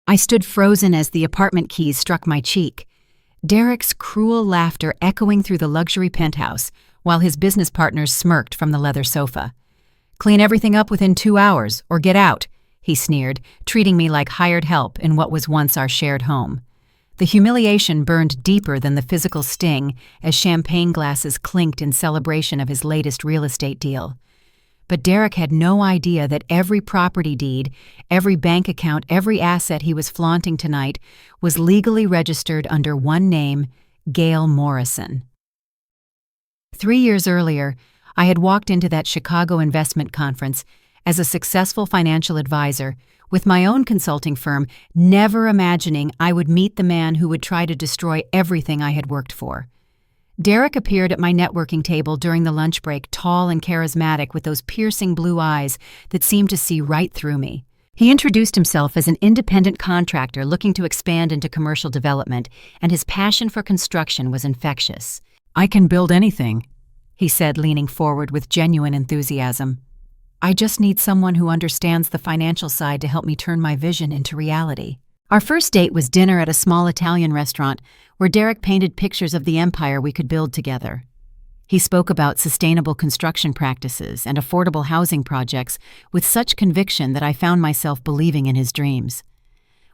I stood frozen as the apartment keys struck my cheek, Derek's cruel laughter echoing through the luxury penthouse while his business partners smirked from the leather sofa. "Clean everything up within 2 hours, or get out," he sneered, treating me like hired help in what was once our shared home. The humiliation burned deeper than the physical sting as champagne glasses clinked in celebration of his latest real estate deal. But Derek had no idea that every property deed, every bank account, every asset he was flaunting tonight was legally registered under one name, Gail Morrison. 3 years earlier, I had walked into that Chicago investment conference as a successful financial advisor with my own consulting firm, never imagining I would meet the man who would try to destroy everything I had worked for. Derek appeared at my networking table during the lunch break, tall and charismatic with those piercing blue eyes that seemed to see right through me. He introduced himself as an independent contractor looking to expand into commercial development, and his passion for construction was infectious. "I can build anything," he said, leaning forward with genuine enthusiasm. "I just need someone who understands the financial side to help me turn my vision into reality." Our first date was dinner at a small Italian restaurant where Derek painted pictures of the empire we could build together. He spoke about sustainable construction practices and affordable housing projects with such conviction that I found myself believing in his dreams.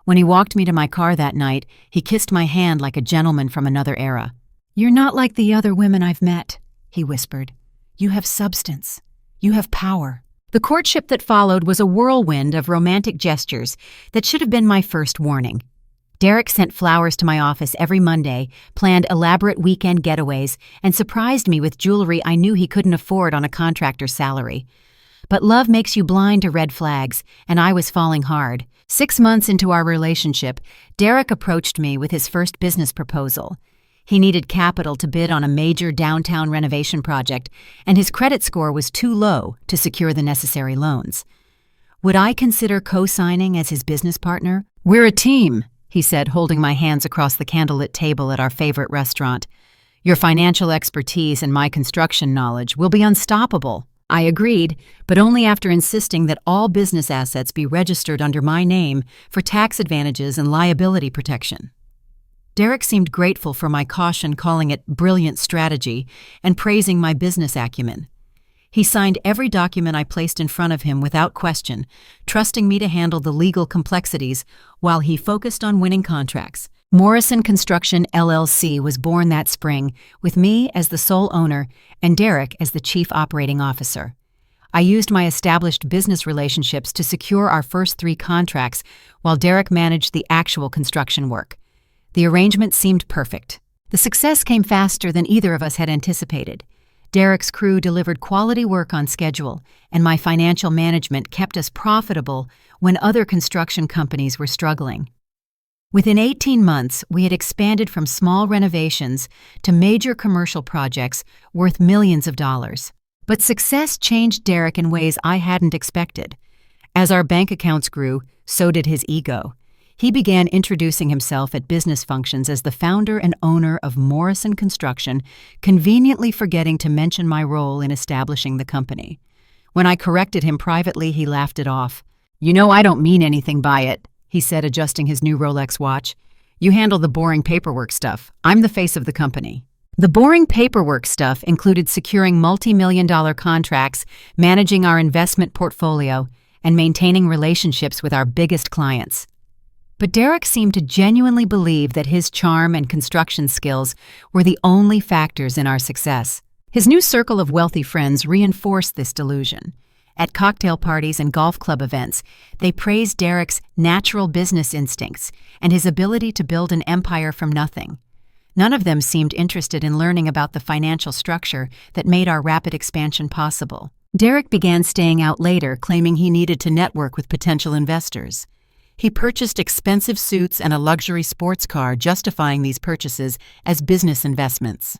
When he walked me to my car that night, he kissed my hand like a gentleman from another era. "You're not like the other women I've met," he whispered. "You have substance. You have power." The courtship that followed was a whirlwind of romantic gestures that should have been my first warning. Derek sent flowers to my office every Monday, planned elaborate weekend getaways, and surprised me with jewelry I knew he couldn't afford on a contractor's salary. But love makes you blind to red flags, and I was falling hard. 6 months into our relationship, Derek approached me with his first business proposal. He needed capital to bid on a major downtown renovation project, and his credit score was too low to secure the necessary loans. Would I consider co-signing as his business partner? "We're a team," he said, holding my hands across the candlelit table at our favorite restaurant. "Your financial expertise and my construction knowledge will be unstoppable." I agreed, but only after insisting that all business assets be registered under my name for tax advantages and liability protection. Derek seemed grateful for my caution, calling it brilliant strategy and praising my business acumen. He signed every document I placed in front of him without question, trusting me to handle the legal complexities while he focused on winning contracts. Morrison Construction LLC was born that spring, with me as the sole owner and Derek as the chief operating officer. I used my established business relationships to secure our first 3 contracts while Derek managed the actual construction work. The arrangement seemed perfect. The success came faster than either of us had anticipated. Derek's crew delivered quality work on schedule, and my financial management kept us profitable when other construction companies were struggling. Within 18 months, we had expanded from small renovations to major commercial projects worth millions of dollars. But success changed Derek in ways I hadn't expected. As our bank accounts grew, so did his ego. He began introducing himself at business functions as the founder and owner of Morrison Construction, conveniently forgetting to mention my role in establishing the company. When I corrected him privately, he laughed it off. "You know I don't mean anything by it," he said, adjusting his new Rolex watch. "You handle the boring paperwork stuff. I'm the face of the company." The boring paperwork stuff included securing multi-million-dollar contracts, managing our investment portfolio, and maintaining relationships with our biggest clients. But Derek seemed to genuinely believe that his charm and construction skills were the only factors in our success. His new circle of wealthy friends reinforced this delusion. At cocktail parties and golf club events, they praised Derek's natural business instincts and his ability to build an empire from nothing. None of them seemed interested in learning about the financial structure that made our rapid expansion possible. Derek began staying out later, claiming he needed to network with potential investors. He purchased expensive suits and a luxury sports car, justifying these purchases as business investments.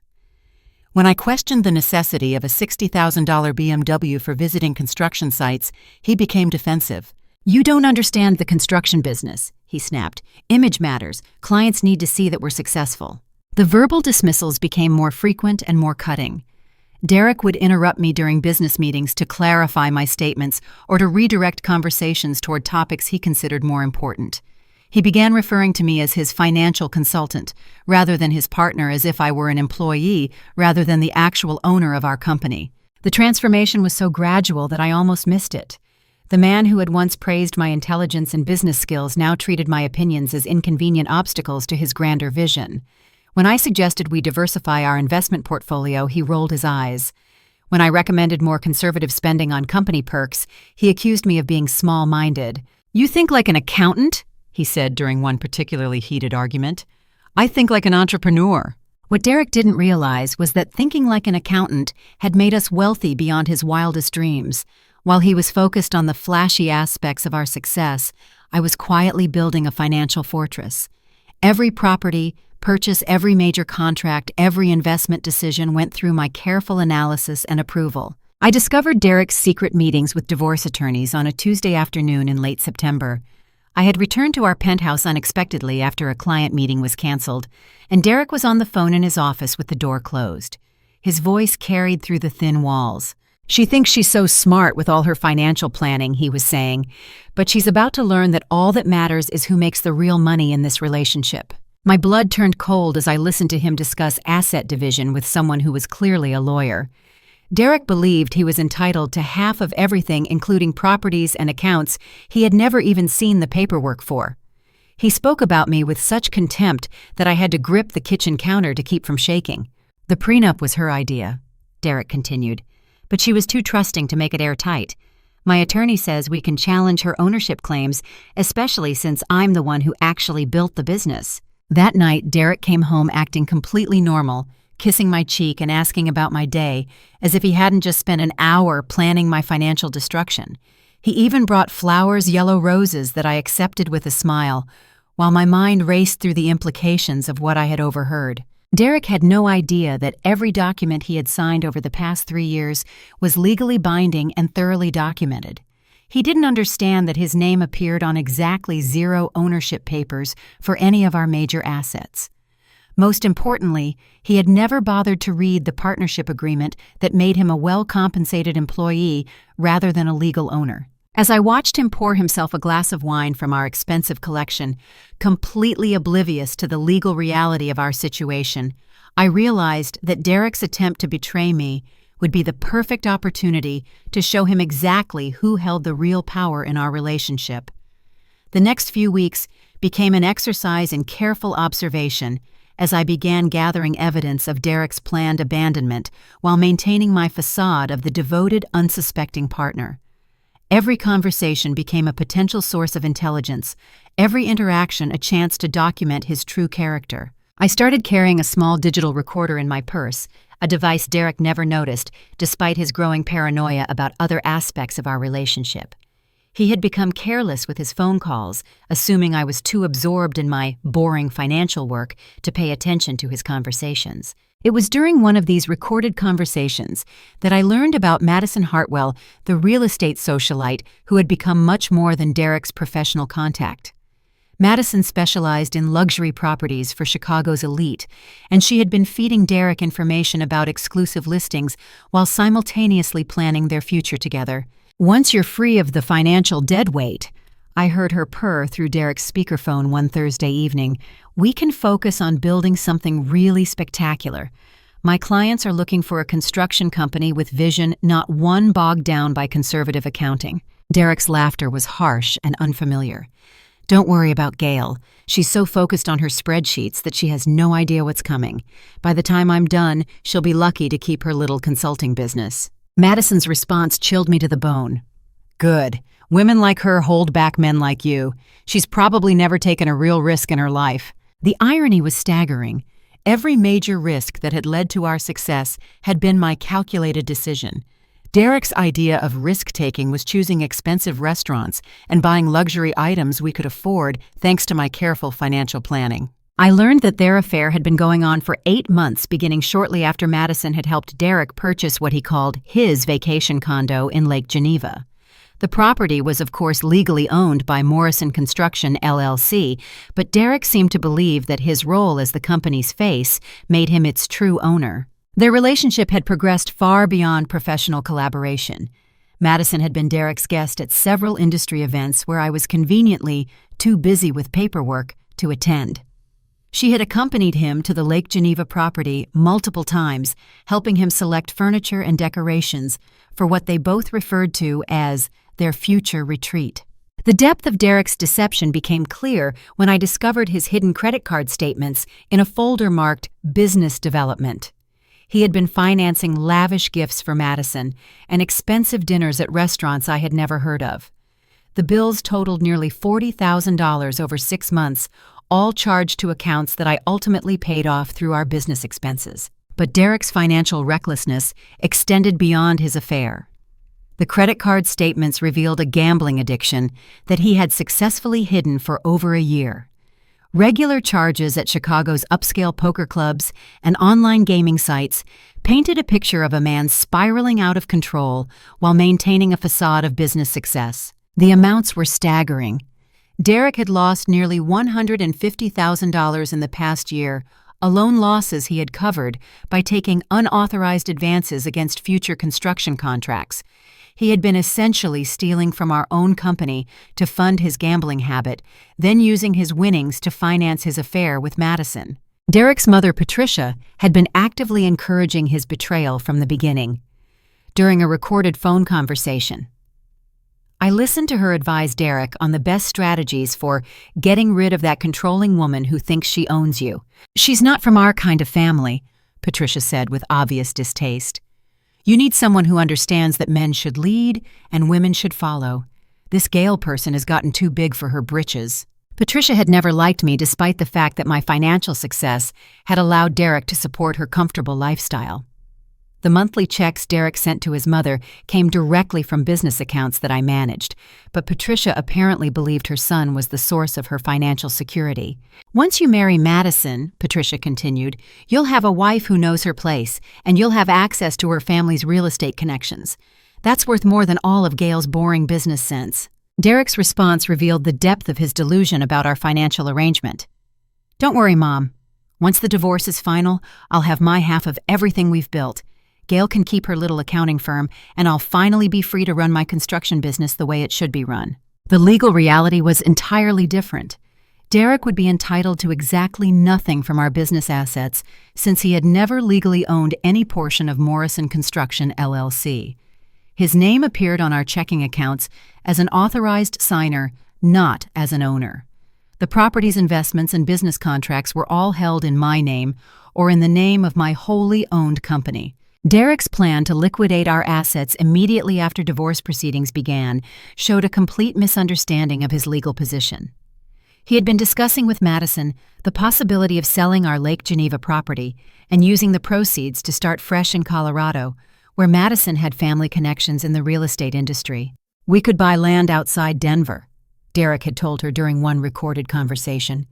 When I questioned the necessity of a $60,000 BMW for visiting construction sites, he became defensive. "You don't understand the construction business," he snapped. "Image matters. Clients need to see that we're successful." The verbal dismissals became more frequent and more cutting. Derek would interrupt me during business meetings to clarify my statements or to redirect conversations toward topics he considered more important. He began referring to me as his financial consultant, rather than his partner, as if I were an employee rather than the actual owner of our company. The transformation was so gradual that I almost missed it. The man who had once praised my intelligence and business skills now treated my opinions as inconvenient obstacles to his grander vision. When I suggested we diversify our investment portfolio, he rolled his eyes. When I recommended more conservative spending on company perks, he accused me of being small-minded. "You think like an accountant?" he said during one particularly heated argument. "I think like an entrepreneur." What Derek didn't realize was that thinking like an accountant had made us wealthy beyond his wildest dreams. While he was focused on the flashy aspects of our success, I was quietly building a financial fortress. Every property purchase, every major contract, every investment decision went through my careful analysis and approval. I discovered Derek's secret meetings with divorce attorneys on a Tuesday afternoon in late September. I had returned to our penthouse unexpectedly after a client meeting was canceled, and Derek was on the phone in his office with the door closed. His voice carried through the thin walls. "She thinks she's so smart with all her financial planning," he was saying, "but she's about to learn that all that matters is who makes the real money in this relationship." My blood turned cold as I listened to him discuss asset division with someone who was clearly a lawyer. Derek believed he was entitled to half of everything, including properties and accounts he had never even seen the paperwork for. He spoke about me with such contempt that I had to grip the kitchen counter to keep from shaking. "The prenup was her idea," Derek continued, "but she was too trusting to make it airtight. My attorney says we can challenge her ownership claims, especially since I'm the one who actually built the business." That night, Derek came home acting completely normal, kissing my cheek and asking about my day, as if he hadn't just spent an hour planning my financial destruction. He even brought flowers, yellow roses that I accepted with a smile, while my mind raced through the implications of what I had overheard. Derek had no idea that every document he had signed over the past 3 years was legally binding and thoroughly documented. He didn't understand that his name appeared on exactly 0 ownership papers for any of our major assets. Most importantly, he had never bothered to read the partnership agreement that made him a well-compensated employee rather than a legal owner. As I watched him pour himself a glass of wine from our expensive collection, completely oblivious to the legal reality of our situation, I realized that Derek's attempt to betray me would be the perfect opportunity to show him exactly who held the real power in our relationship. The next few weeks became an exercise in careful observation as I began gathering evidence of Derek's planned abandonment while maintaining my facade of the devoted, unsuspecting partner. Every conversation became a potential source of intelligence, every interaction a chance to document his true character. I started carrying a small digital recorder in my purse, a device Derek never noticed, despite his growing paranoia about other aspects of our relationship. He had become careless with his phone calls, assuming I was too absorbed in my boring financial work to pay attention to his conversations. It was during one of these recorded conversations that I learned about Madison Hartwell, the real estate socialite who had become much more than Derek's professional contact. Madison specialized in luxury properties for Chicago's elite, and she had been feeding Derek information about exclusive listings while simultaneously planning their future together. "Once you're free of the financial deadweight," I heard her purr through Derek's speakerphone one Thursday evening, "we can focus on building something really spectacular. My clients are looking for a construction company with vision, not one bogged down by conservative accounting." Derek's laughter was harsh and unfamiliar. "Don't worry about Gail. She's so focused on her spreadsheets that she has no idea what's coming. By the time I'm done, she'll be lucky to keep her little consulting business." Madison's response chilled me to the bone. "Good. Women like her hold back men like you. She's probably never taken a real risk in her life." The irony was staggering. Every major risk that had led to our success had been my calculated decision. Derek's idea of risk-taking was choosing expensive restaurants and buying luxury items we could afford thanks to my careful financial planning. I learned that their affair had been going on for 8 months, beginning shortly after Madison had helped Derek purchase what he called his vacation condo in Lake Geneva. The property was, of course, legally owned by Morrison Construction, LLC, but Derek seemed to believe that his role as the company's face made him its true owner. Their relationship had progressed far beyond professional collaboration. Madison had been Derek's guest at several industry events where I was conveniently too busy with paperwork to attend. She had accompanied him to the Lake Geneva property multiple times, helping him select furniture and decorations for what they both referred to as their future retreat. The depth of Derek's deception became clear when I discovered his hidden credit card statements in a folder marked Business Development. He had been financing lavish gifts for Madison and expensive dinners at restaurants I had never heard of. The bills totaled nearly $40,000 over 6 months, all charged to accounts that I ultimately paid off through our business expenses. But Derek's financial recklessness extended beyond his affair. The credit card statements revealed a gambling addiction that he had successfully hidden for over a year. Regular charges at Chicago's upscale poker clubs and online gaming sites painted a picture of a man spiraling out of control while maintaining a facade of business success. The amounts were staggering. Derek had lost nearly $150,000 in the past year, alone losses he had covered by taking unauthorized advances against future construction contracts. He had been essentially stealing from our own company to fund his gambling habit, then using his winnings to finance his affair with Madison. Derek's mother, Patricia, had been actively encouraging his betrayal from the beginning. During a recorded phone conversation, I listened to her advise Derek on the best strategies for getting rid of that controlling woman who thinks she owns you. "She's not from our kind of family," Patricia said with obvious distaste. "You need someone who understands that men should lead and women should follow. This Gail person has gotten too big for her britches." Patricia had never liked me despite the fact that my financial success had allowed Derek to support her comfortable lifestyle. The monthly checks Derek sent to his mother came directly from business accounts that I managed, but Patricia apparently believed her son was the source of her financial security. "Once you marry Madison," Patricia continued, "you'll have a wife who knows her place, and you'll have access to her family's real estate connections. That's worth more than all of Gail's boring business sense." Derek's response revealed the depth of his delusion about our financial arrangement. "Don't worry, Mom. Once the divorce is final, I'll have my half of everything we've built. Gail can keep her little accounting firm, and I'll finally be free to run my construction business the way it should be run." The legal reality was entirely different. Derek would be entitled to exactly nothing from our business assets since he had never legally owned any portion of Morrison Construction, LLC. His name appeared on our checking accounts as an authorized signer, not as an owner. The property's investments and business contracts were all held in my name or in the name of my wholly owned company. Derek's plan to liquidate our assets immediately after divorce proceedings began showed a complete misunderstanding of his legal position. He had been discussing with Madison the possibility of selling our Lake Geneva property and using the proceeds to start fresh in Colorado, where Madison had family connections in the real estate industry. "We could buy land outside Denver," Derek had told her during one recorded conversation.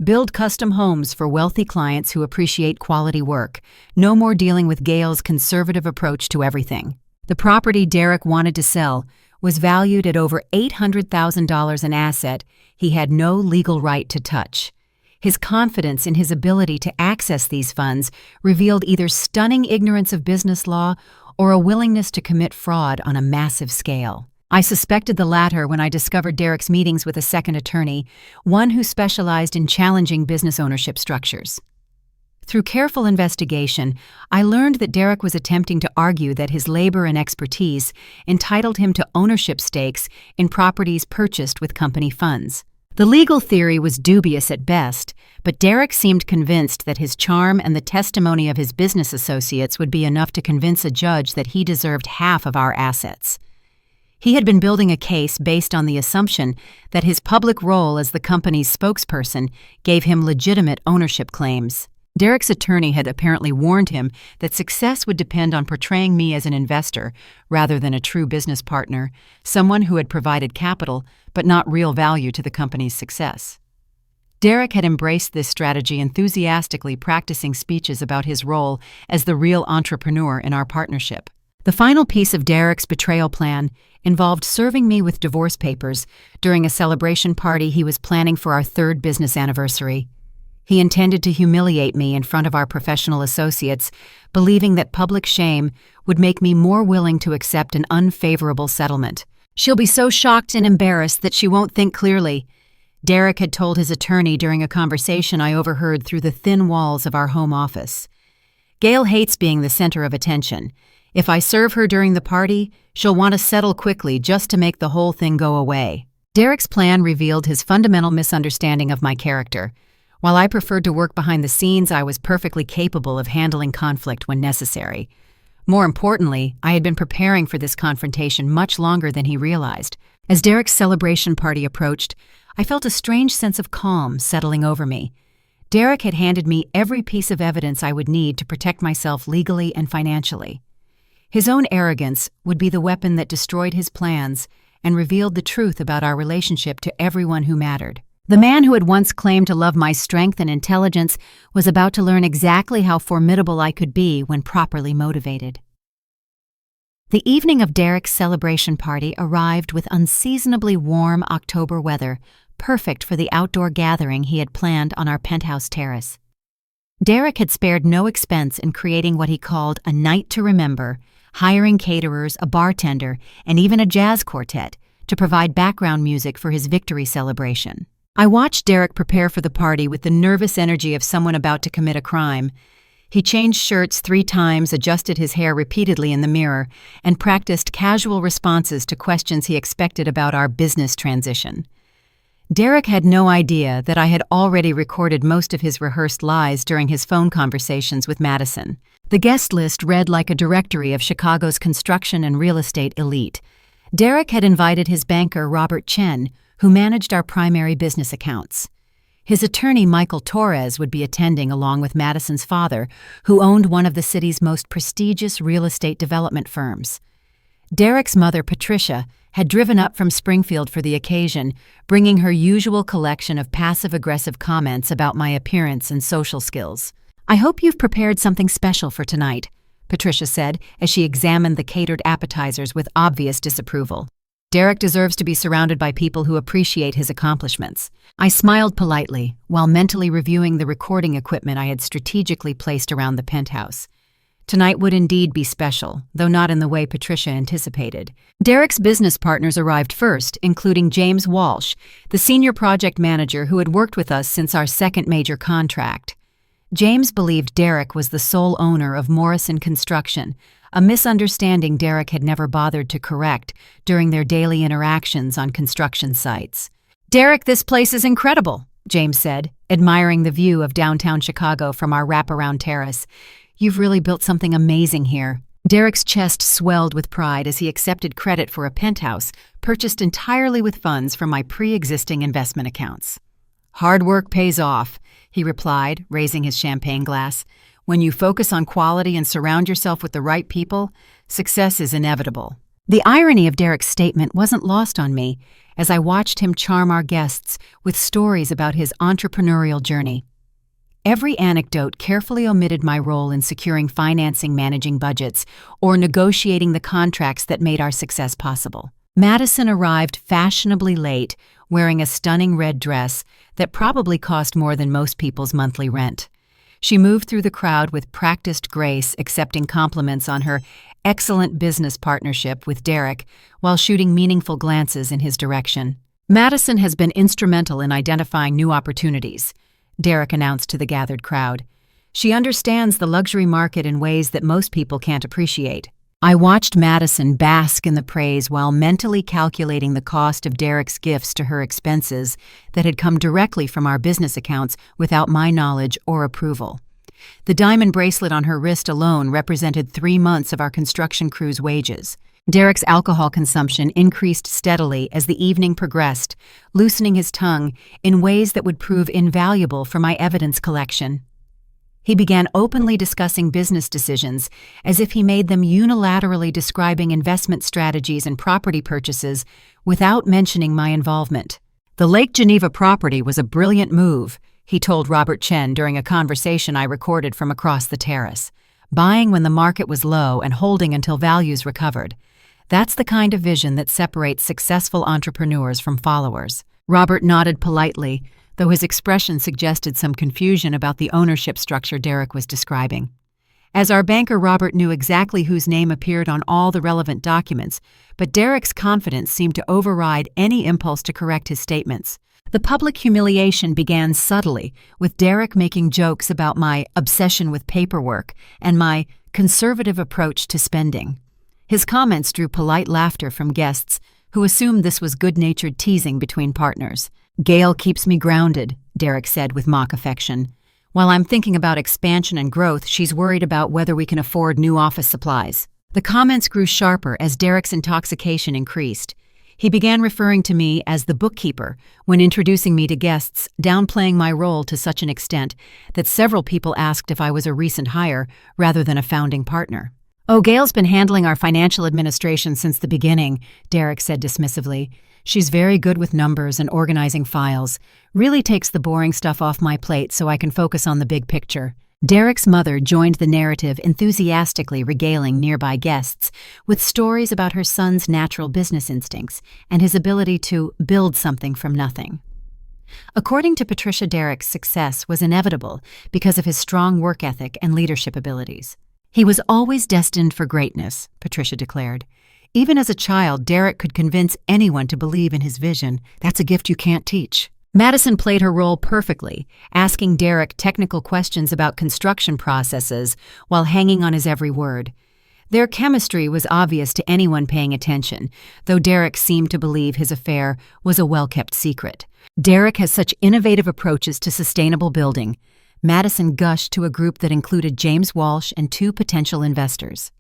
"Build custom homes for wealthy clients who appreciate quality work. No more dealing with Gail's conservative approach to everything." The property Derek wanted to sell was valued at over $800,000, an asset he had no legal right to touch. His confidence in his ability to access these funds revealed either stunning ignorance of business law or a willingness to commit fraud on a massive scale. I suspected the latter when I discovered Derek's meetings with a second attorney, one who specialized in challenging business ownership structures. Through careful investigation, I learned that Derek was attempting to argue that his labor and expertise entitled him to ownership stakes in properties purchased with company funds. The legal theory was dubious at best, but Derek seemed convinced that his charm and the testimony of his business associates would be enough to convince a judge that he deserved half of our assets. He had been building a case based on the assumption that his public role as the company's spokesperson gave him legitimate ownership claims. Derek's attorney had apparently warned him that success would depend on portraying me as an investor rather than a true business partner, someone who had provided capital but not real value to the company's success. Derek had embraced this strategy enthusiastically, practicing speeches about his role as the real entrepreneur in our partnership. The final piece of Derek's betrayal plan involved serving me with divorce papers during a celebration party he was planning for our third business anniversary. He intended to humiliate me in front of our professional associates, believing that public shame would make me more willing to accept an unfavorable settlement. "She'll be so shocked and embarrassed that she won't think clearly," Derek had told his attorney during a conversation I overheard through the thin walls of our home office. "Gail hates being the center of attention. If I serve her during the party, she'll want to settle quickly just to make the whole thing go away." Derek's plan revealed his fundamental misunderstanding of my character. While I preferred to work behind the scenes, I was perfectly capable of handling conflict when necessary. More importantly, I had been preparing for this confrontation much longer than he realized. As Derek's celebration party approached, I felt a strange sense of calm settling over me. Derek had handed me every piece of evidence I would need to protect myself legally and financially. His own arrogance would be the weapon that destroyed his plans and revealed the truth about our relationship to everyone who mattered. The man who had once claimed to love my strength and intelligence was about to learn exactly how formidable I could be when properly motivated. The evening of Derek's celebration party arrived with unseasonably warm October weather, perfect for the outdoor gathering he had planned on our penthouse terrace. Derek had spared no expense in creating what he called a night to remember, hiring caterers, a bartender, and even a jazz quartet to provide background music for his victory celebration. I watched Derek prepare for the party with the nervous energy of someone about to commit a crime. He changed shirts 3 times, adjusted his hair repeatedly in the mirror, and practiced casual responses to questions he expected about our business transition. Derek had no idea that I had already recorded most of his rehearsed lies during his phone conversations with Madison. The guest list read like a directory of Chicago's construction and real estate elite. Derek had invited his banker, Robert Chen, who managed our primary business accounts. His attorney, Michael Torres, would be attending along with Madison's father, who owned one of the city's most prestigious real estate development firms. Derek's mother, Patricia, had driven up from Springfield for the occasion, bringing her usual collection of passive-aggressive comments about my appearance and social skills. "I hope you've prepared something special for tonight," Patricia said as she examined the catered appetizers with obvious disapproval. "Derek deserves to be surrounded by people who appreciate his accomplishments." I smiled politely, while mentally reviewing the recording equipment I had strategically placed around the penthouse. Tonight would indeed be special, though not in the way Patricia anticipated. Derek's business partners arrived first, including James Walsh, the senior project manager who had worked with us since our second major contract. James believed Derek was the sole owner of Morrison Construction, a misunderstanding Derek had never bothered to correct during their daily interactions on construction sites. "Derek, this place is incredible," James said, admiring the view of downtown Chicago from our wraparound terrace. "You've really built something amazing here." Derek's chest swelled with pride as he accepted credit for a penthouse purchased entirely with funds from my pre-existing investment accounts. "Hard work pays off," he replied, raising his champagne glass. "When you focus on quality and surround yourself with the right people, success is inevitable." The irony of Derek's statement wasn't lost on me as I watched him charm our guests with stories about his entrepreneurial journey. Every anecdote carefully omitted my role in securing financing, managing budgets, or negotiating the contracts that made our success possible. Madison arrived fashionably late, wearing a stunning red dress that probably cost more than most people's monthly rent. She moved through the crowd with practiced grace, accepting compliments on her excellent business partnership with Derek while shooting meaningful glances in his direction. "Madison has been instrumental in identifying new opportunities," Derek announced to the gathered crowd. "She understands the luxury market in ways that most people can't appreciate." I watched Madison bask in the praise while mentally calculating the cost of Derek's gifts to her expenses that had come directly from our business accounts without my knowledge or approval. The diamond bracelet on her wrist alone represented 3 months of our construction crew's wages. Derek's alcohol consumption increased steadily as the evening progressed, loosening his tongue in ways that would prove invaluable for my evidence collection. He began openly discussing business decisions as if he made them, unilaterally describing investment strategies and property purchases without mentioning my involvement. "The Lake Geneva property was a brilliant move," he told Robert Chen during a conversation I recorded from across the terrace. "Buying when the market was low and holding until values recovered. That's the kind of vision that separates successful entrepreneurs from followers." Robert nodded politely, though his expression suggested some confusion about the ownership structure Derek was describing. As our banker, Robert knew exactly whose name appeared on all the relevant documents, but Derek's confidence seemed to override any impulse to correct his statements. The public humiliation began subtly, with Derek making jokes about my obsession with paperwork and my conservative approach to spending. His comments drew polite laughter from guests who assumed this was good-natured teasing between partners. "Gail keeps me grounded," Derek said with mock affection. "While I'm thinking about expansion and growth, she's worried about whether we can afford new office supplies." The comments grew sharper as Derek's intoxication increased. He began referring to me as the bookkeeper when introducing me to guests, downplaying my role to such an extent that several people asked if I was a recent hire rather than a founding partner. "Oh, Gail's been handling our financial administration since the beginning," Derek said dismissively. "She's very good with numbers and organizing files. Really takes the boring stuff off my plate so I can focus on the big picture." Derek's mother joined the narrative, enthusiastically regaling nearby guests with stories about her son's natural business instincts and his ability to build something from nothing. According to Patricia, Derek's success was inevitable because of his strong work ethic and leadership abilities. "He was always destined for greatness," Patricia declared. "Even as a child, Derek could convince anyone to believe in his vision. That's a gift you can't teach." Madison played her role perfectly, asking Derek technical questions about construction processes while hanging on his every word. Their chemistry was obvious to anyone paying attention, though Derek seemed to believe his affair was a well-kept secret. "Derek has such innovative approaches to sustainable building," Madison gushed to a group that included James Walsh and 2 potential investors.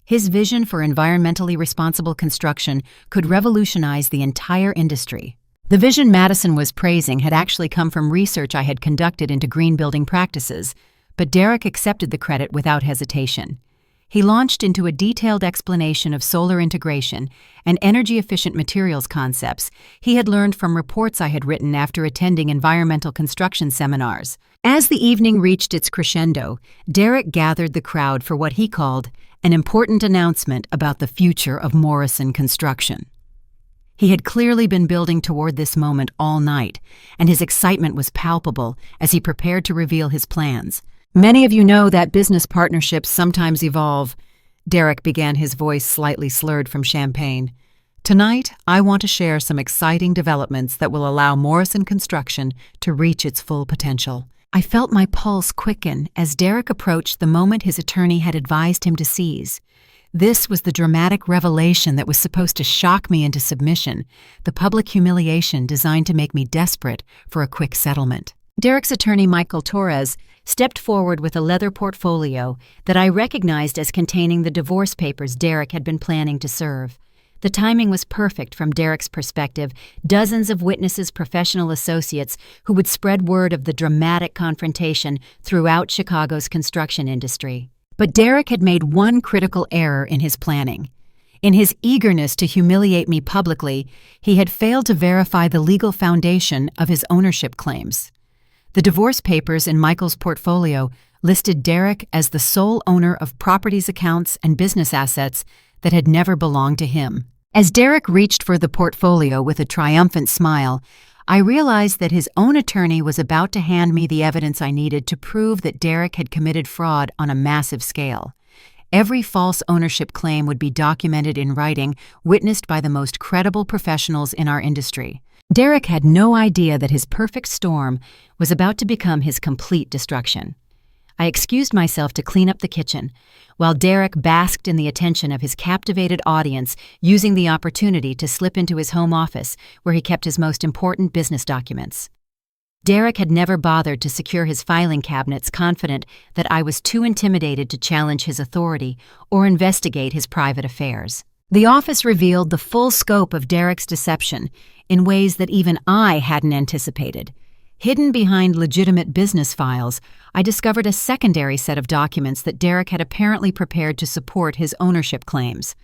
"His vision for environmentally responsible construction could revolutionize the entire industry." The vision Madison was praising had actually come from research I had conducted into green building practices, but Derek accepted the credit without hesitation. He launched into a detailed explanation of solar integration and energy-efficient materials concepts he had learned from reports I had written after attending environmental construction seminars. As the evening reached its crescendo, Derek gathered the crowd for what he called an important announcement about the future of Morrison Construction. He had clearly been building toward this moment all night, and his excitement was palpable as he prepared to reveal his plans. "Many of you know that business partnerships sometimes evolve," Derek began, his voice slightly slurred from champagne. "Tonight, I want to share some exciting developments that will allow Morrison Construction to reach its full potential." I felt my pulse quicken as Derek approached the moment his attorney had advised him to seize. This was the dramatic revelation that was supposed to shock me into submission, the public humiliation designed to make me desperate for a quick settlement. Derek's attorney, Michael Torres, stepped forward with a leather portfolio that I recognized as containing the divorce papers Derek had been planning to serve. The timing was perfect from Derek's perspective. Dozens of witnesses, professional associates who would spread word of the dramatic confrontation throughout Chicago's construction industry. But Derek had made one critical error in his planning. In his eagerness to humiliate me publicly, he had failed to verify the legal foundation of his ownership claims. The divorce papers in Michael's portfolio listed Derek as the sole owner of properties, accounts, and business assets that had never belonged to him. As Derek reached for the portfolio with a triumphant smile, I realized that his own attorney was about to hand me the evidence I needed to prove that Derek had committed fraud on a massive scale. Every false ownership claim would be documented in writing, witnessed by the most credible professionals in our industry. Derek had no idea that his perfect storm was about to become his complete destruction. I excused myself to clean up the kitchen, while Derek basked in the attention of his captivated audience, using the opportunity to slip into his home office, where he kept his most important business documents. Derek had never bothered to secure his filing cabinets, confident that I was too intimidated to challenge his authority or investigate his private affairs. The office revealed the full scope of Derek's deception in ways that even I hadn't anticipated. Hidden behind legitimate business files, I discovered a secondary set of documents that Derek had apparently prepared to support his ownership claims.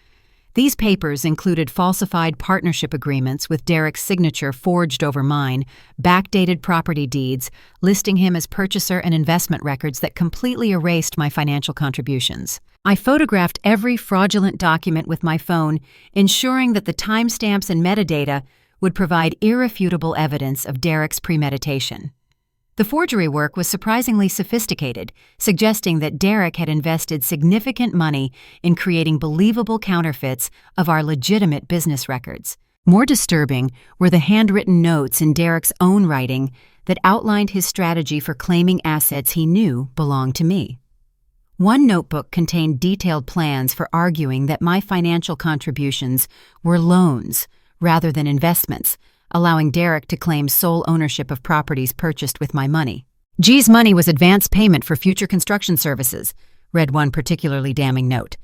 These papers included falsified partnership agreements with Derek's signature forged over mine, backdated property deeds, listing him as purchaser, and investment records that completely erased my financial contributions. I photographed every fraudulent document with my phone, ensuring that the timestamps and metadata would provide irrefutable evidence of Derek's premeditation. The forgery work was surprisingly sophisticated, suggesting that Derek had invested significant money in creating believable counterfeits of our legitimate business records. More disturbing were the handwritten notes in Derek's own writing that outlined his strategy for claiming assets he knew belonged to me. One notebook contained detailed plans for arguing that my financial contributions were loans rather than investments, allowing Derek to claim sole ownership of properties purchased with my money. G's money was advance payment for future construction services, read one particularly damning note.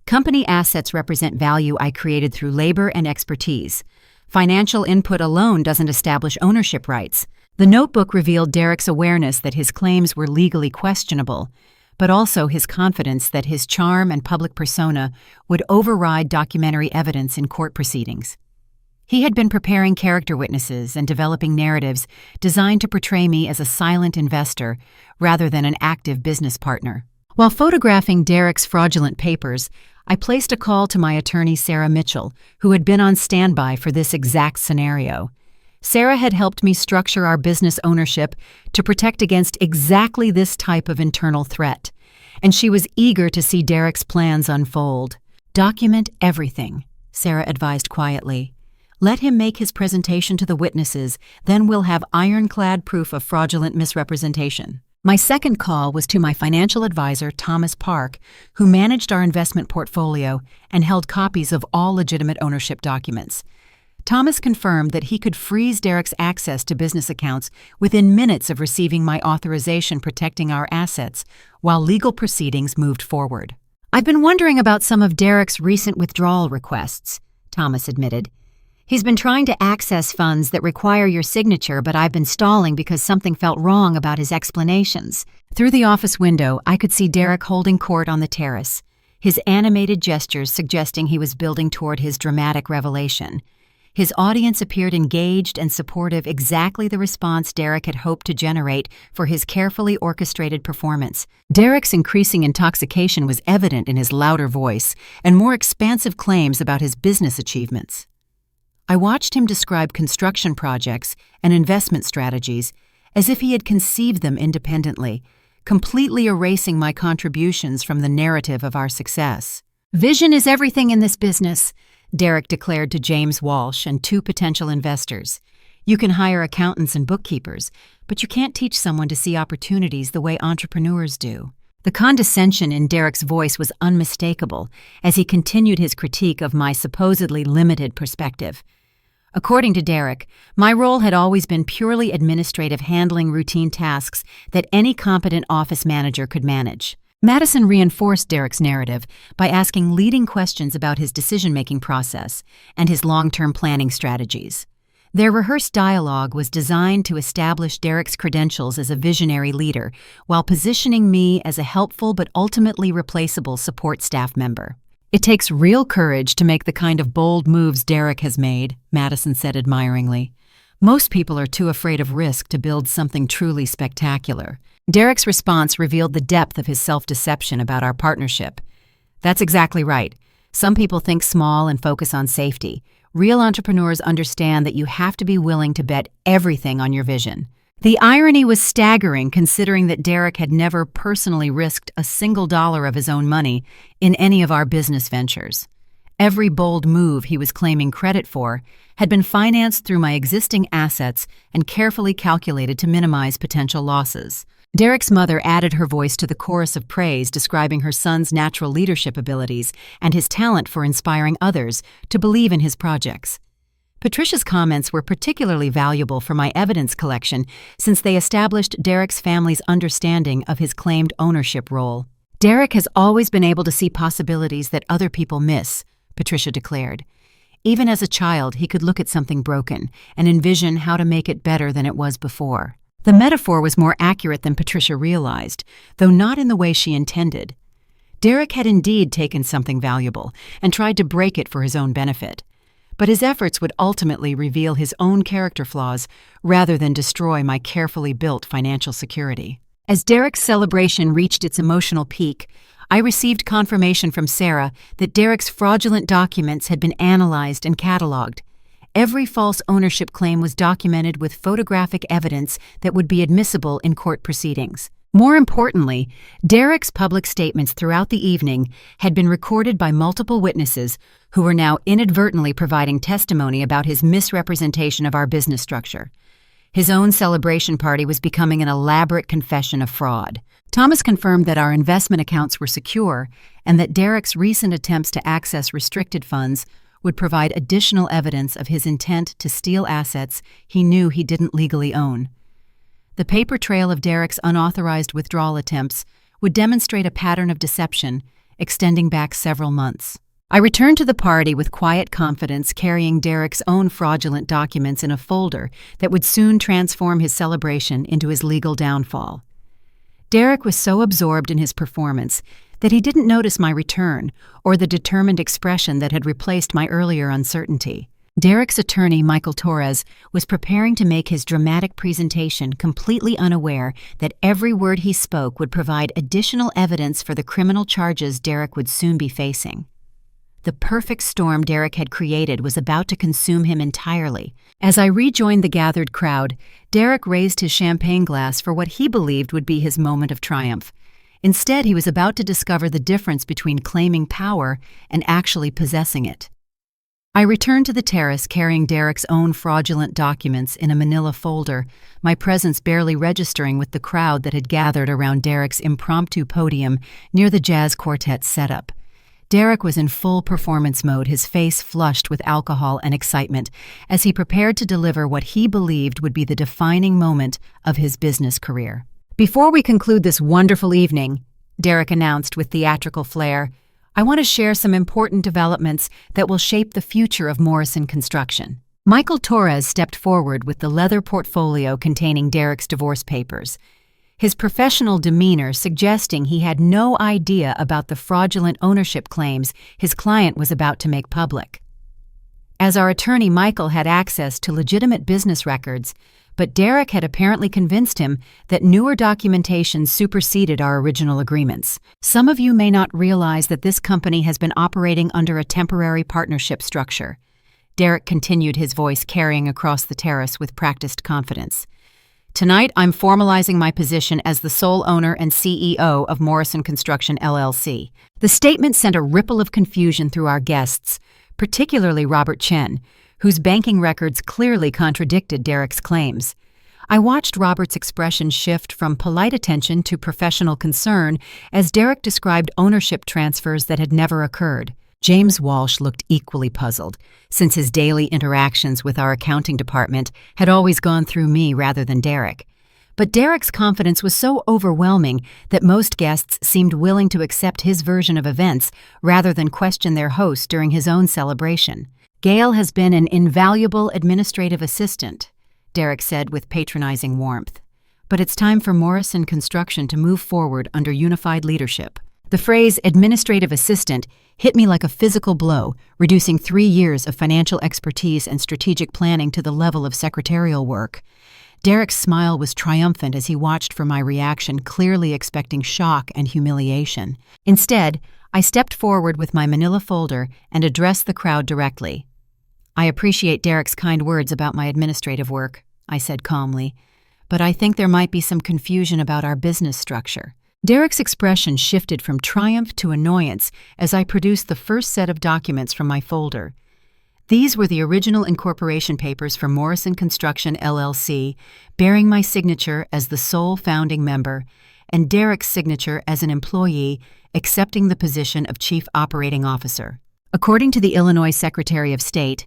Company assets represent value I created through labor and expertise. Financial input alone doesn't establish ownership rights. The notebook revealed Derek's awareness that his claims were legally questionable, but also his confidence that his charm and public persona would override documentary evidence in court proceedings. He had been preparing character witnesses and developing narratives designed to portray me as a silent investor rather than an active business partner. While photographing Derek's fraudulent papers, I placed a call to my attorney, Sarah Mitchell, who had been on standby for this exact scenario. Sarah had helped me structure our business ownership to protect against exactly this type of internal threat, and she was eager to see Derek's plans unfold. "Document everything," Sarah advised quietly. "Let him make his presentation to the witnesses, then we'll have ironclad proof of fraudulent misrepresentation." My second call was to my financial advisor, Thomas Park, who managed our investment portfolio and held copies of all legitimate ownership documents. Thomas confirmed that he could freeze Derek's access to business accounts within minutes of receiving my authorization protecting our assets, while legal proceedings moved forward. "I've been wondering about some of Derek's recent withdrawal requests," Thomas admitted. "He's been trying to access funds that require your signature, but I've been stalling because something felt wrong about his explanations." Through the office window, I could see Derek holding court on the terrace, his animated gestures suggesting he was building toward his dramatic revelation. His audience appeared engaged and supportive, exactly the response Derek had hoped to generate for his carefully orchestrated performance. Derek's increasing intoxication was evident in his louder voice and more expansive claims about his business achievements. I watched him describe construction projects and investment strategies as if he had conceived them independently, completely erasing my contributions from the narrative of our success. "Vision is everything in this business," Derek declared to James Walsh and two potential investors. "You can hire accountants and bookkeepers, but you can't teach someone to see opportunities the way entrepreneurs do." The condescension in Derek's voice was unmistakable as he continued his critique of my supposedly limited perspective. According to Derek, my role had always been purely administrative, handling routine tasks that any competent office manager could manage. Madison reinforced Derek's narrative by asking leading questions about his decision-making process and his long-term planning strategies. Their rehearsed dialogue was designed to establish Derek's credentials as a visionary leader while positioning me as a helpful but ultimately replaceable support staff member. "It takes real courage to make the kind of bold moves Derek has made," Madison said admiringly. "Most people are too afraid of risk to build something truly spectacular." Derek's response revealed the depth of his self-deception about our partnership. "That's exactly right. Some people think small and focus on safety. Real entrepreneurs understand that you have to be willing to bet everything on your vision." The irony was staggering, considering that Derek had never personally risked a single dollar of his own money in any of our business ventures. Every bold move he was claiming credit for had been financed through my existing assets and carefully calculated to minimize potential losses. Derek's mother added her voice to the chorus of praise, describing her son's natural leadership abilities and his talent for inspiring others to believe in his projects. Patricia's comments were particularly valuable for my evidence collection since they established Derek's family's understanding of his claimed ownership role. "Derek has always been able to see possibilities that other people miss," Patricia declared. "Even as a child, he could look at something broken and envision how to make it better than it was before." The metaphor was more accurate than Patricia realized, though not in the way she intended. Derek had indeed taken something valuable and tried to break it for his own benefit. But his efforts would ultimately reveal his own character flaws rather than destroy my carefully built financial security. As Derek's celebration reached its emotional peak, I received confirmation from Sarah that Derek's fraudulent documents had been analyzed and cataloged. Every false ownership claim was documented with photographic evidence that would be admissible in court proceedings. More importantly, Derek's public statements throughout the evening had been recorded by multiple witnesses who were now inadvertently providing testimony about his misrepresentation of our business structure. His own celebration party was becoming an elaborate confession of fraud. Thomas confirmed that our investment accounts were secure and that Derek's recent attempts to access restricted funds would provide additional evidence of his intent to steal assets he knew he didn't legally own. The paper trail of Derek's unauthorized withdrawal attempts would demonstrate a pattern of deception extending back several months. I returned to the party with quiet confidence, carrying Derek's own fraudulent documents in a folder that would soon transform his celebration into his legal downfall. Derek was so absorbed in his performance that he didn't notice my return or the determined expression that had replaced my earlier uncertainty. Derek's attorney, Michael Torres, was preparing to make his dramatic presentation, completely unaware that every word he spoke would provide additional evidence for the criminal charges Derek would soon be facing. The perfect storm Derek had created was about to consume him entirely. As I rejoined the gathered crowd, Derek raised his champagne glass for what he believed would be his moment of triumph. Instead, he was about to discover the difference between claiming power and actually possessing it. I returned to the terrace carrying Derek's own fraudulent documents in a manila folder, my presence barely registering with the crowd that had gathered around Derek's impromptu podium near the jazz quartet's setup. Derek was in full performance mode, his face flushed with alcohol and excitement, as he prepared to deliver what he believed would be the defining moment of his business career. "Before we conclude this wonderful evening," Derek announced with theatrical flair, "I want to share some important developments that will shape the future of Morrison Construction." Michael Torres stepped forward with the leather portfolio containing Derek's divorce papers, his professional demeanor suggesting he had no idea about the fraudulent ownership claims his client was about to make public. As our attorney, Michael had access to legitimate business records, but Derek had apparently convinced him that newer documentation superseded our original agreements. "Some of you may not realize that this company has been operating under a temporary partnership structure," Derek continued, his voice carrying across the terrace with practiced confidence. "Tonight, I'm formalizing my position as the sole owner and CEO of Morrison Construction, LLC." The statement sent a ripple of confusion through our guests, particularly Robert Chen, whose banking records clearly contradicted Derek's claims. I watched Robert's expression shift from polite attention to professional concern as Derek described ownership transfers that had never occurred. James Walsh looked equally puzzled, since his daily interactions with our accounting department had always gone through me rather than Derek. But Derek's confidence was so overwhelming that most guests seemed willing to accept his version of events rather than question their host during his own celebration. "Gail has been an invaluable administrative assistant," Derek said with patronizing warmth. "But it's time for Morrison Construction to move forward under unified leadership." The phrase administrative assistant hit me like a physical blow, reducing 3 years of financial expertise and strategic planning to the level of secretarial work. Derek's smile was triumphant as he watched for my reaction, clearly expecting shock and humiliation. Instead, I stepped forward with my manila folder and addressed the crowd directly. "I appreciate Derek's kind words about my administrative work," I said calmly, "but I think there might be some confusion about our business structure." Derek's expression shifted from triumph to annoyance as I produced the first set of documents from my folder. These were the original incorporation papers for Morrison Construction, LLC, bearing my signature as the sole founding member and Derek's signature as an employee accepting the position of Chief Operating Officer. According to the Illinois Secretary of State,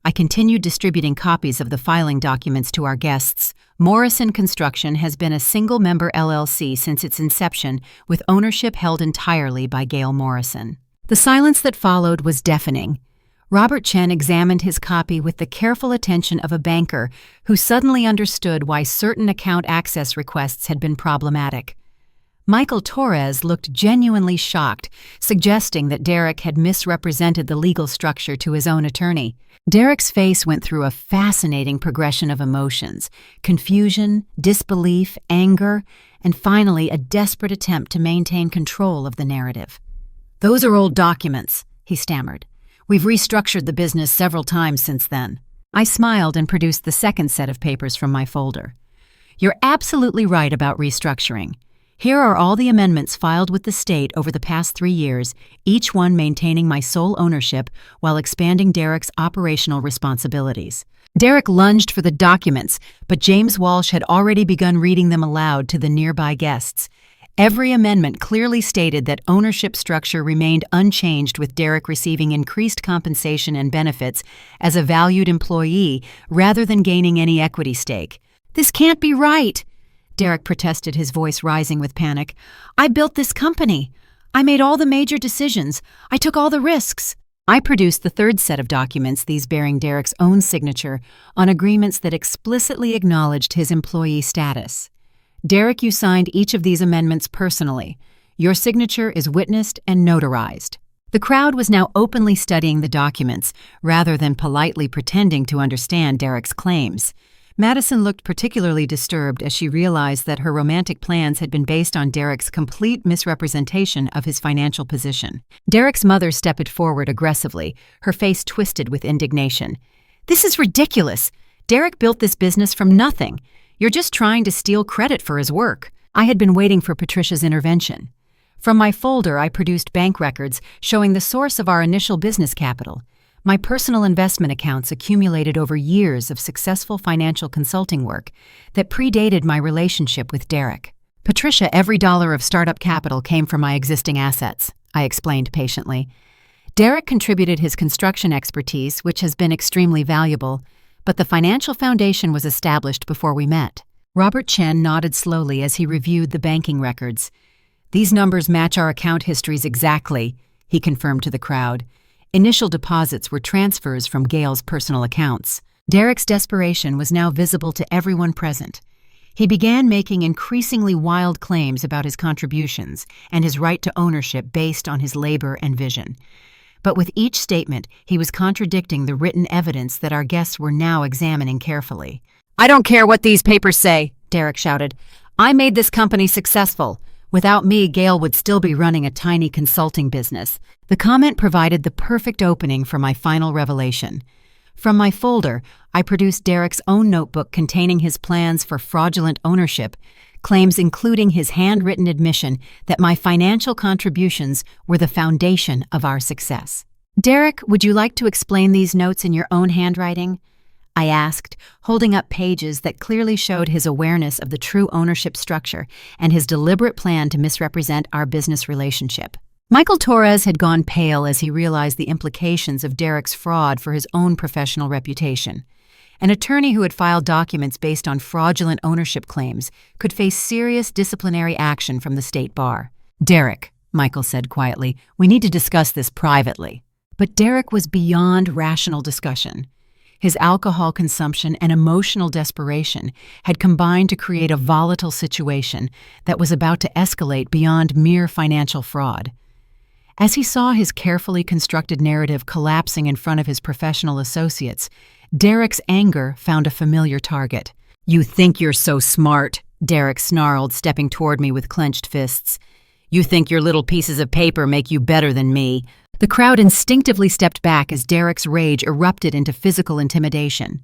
I continued distributing copies of the filing documents to our guests. Morrison Construction has been a single-member LLC since its inception, with ownership held entirely by Gail Morrison. The silence that followed was deafening. Robert Chen examined his copy with the careful attention of a banker who suddenly understood why certain account access requests had been problematic. Michael Torres looked genuinely shocked, suggesting that Derek had misrepresented the legal structure to his own attorney. Derek's face went through a fascinating progression of emotions: confusion, disbelief, anger, and finally a desperate attempt to maintain control of the narrative. "Those are old documents," he stammered. "We've restructured the business several times since then." I smiled and produced the second set of papers from my folder. You're absolutely right about restructuring. Here are all the amendments filed with the state over the past 3 years, each one maintaining my sole ownership while expanding Derek's operational responsibilities. Derek lunged for the documents, but James Walsh had already begun reading them aloud to the nearby guests. Every amendment clearly stated that ownership structure remained unchanged, with Derek receiving increased compensation and benefits as a valued employee rather than gaining any equity stake. "This can't be right," Derek protested, his voice rising with panic. "I built this company. I made all the major decisions. I took all the risks." I produced the third set of documents, these bearing Derek's own signature on agreements that explicitly acknowledged his employee status. "Derek, you signed each of these amendments personally. Your signature is witnessed and notarized." The crowd was now openly studying the documents, rather than politely pretending to understand Derek's claims. Madison looked particularly disturbed as she realized that her romantic plans had been based on Derek's complete misrepresentation of his financial position. Derek's mother stepped forward aggressively, her face twisted with indignation. "This is ridiculous. Derek built this business from nothing. You're just trying to steal credit for his work." I had been waiting for Patricia's intervention. From my folder, I produced bank records showing the source of our initial business capital. My personal investment accounts accumulated over years of successful financial consulting work that predated my relationship with Derek. "Patricia, every dollar of startup capital came from my existing assets," I explained patiently. "Derek contributed his construction expertise, which has been extremely valuable, but the financial foundation was established before we met." Robert Chen nodded slowly as he reviewed the banking records. "These numbers match our account histories exactly," he confirmed to the crowd. Initial deposits were transfers from Gail's personal accounts. Derek's desperation was now visible to everyone present. He began making increasingly wild claims about his contributions and his right to ownership based on his labor and vision. But with each statement, he was contradicting the written evidence that our guests were now examining carefully. "I don't care what these papers say," Derek shouted. "I made this company successful. Without me, Gail would still be running a tiny consulting business." The comment provided the perfect opening for my final revelation. From my folder, I produced Derek's own notebook containing his plans for fraudulent ownership, claims including his handwritten admission that my financial contributions were the foundation of our success. "Derek, would you like to explain these notes in your own handwriting?" I asked, holding up pages that clearly showed his awareness of the true ownership structure and his deliberate plan to misrepresent our business relationship. Michael Torres had gone pale as he realized the implications of Derek's fraud for his own professional reputation. An attorney who had filed documents based on fraudulent ownership claims could face serious disciplinary action from the state bar. "Derek," Michael said quietly, "we need to discuss this privately." But Derek was beyond rational discussion. His alcohol consumption and emotional desperation had combined to create a volatile situation that was about to escalate beyond mere financial fraud. As he saw his carefully constructed narrative collapsing in front of his professional associates, Derek's anger found a familiar target. "You think you're so smart," Derek snarled, stepping toward me with clenched fists. "You think your little pieces of paper make you better than me." The crowd instinctively stepped back as Derek's rage erupted into physical intimidation.